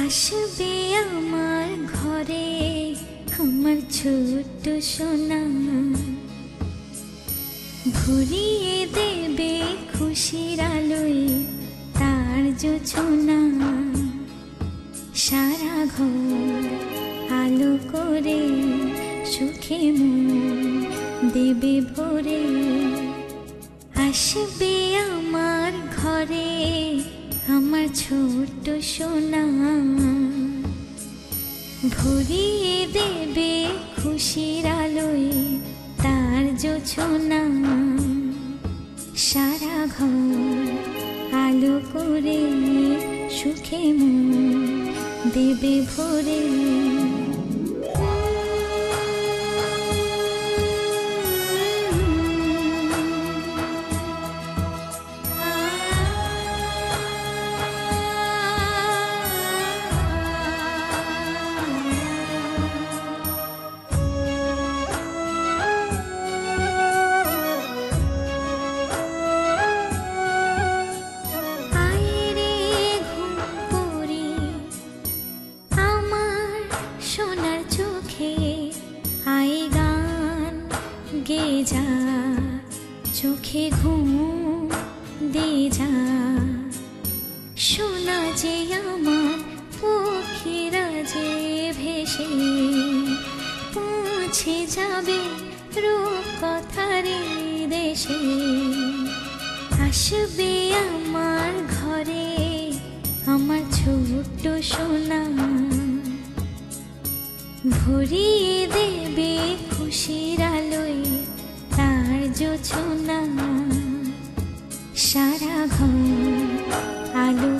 আসবে আমার ঘরে আমার ছোট্ট সোনা, ভরিয়ে দেবে খুশির আলোয় তার জোছনা। সারা ঘর আলো করে সুখে মন দেবে ভরে। আসবে আমার ঘরে আমার ছোট্ট সোনা, ভরিয়ে দেবে খুশির আলোয় তার জোছনা। সারা ঘর আলো করে সুখে মন দেবে ভরে। গে যা চোখে ঘুম দে যা, শোনা যে আমার পক্ষীরা যে ভেসে পৌঁছে যাবে রূপকথারি দেশে। আসবে আমার ঘরে আমার ছোট্ট সোনা, ভরিয়ে দেবে খুশির আলোয় তার জোছনা। সারা ঘর আলো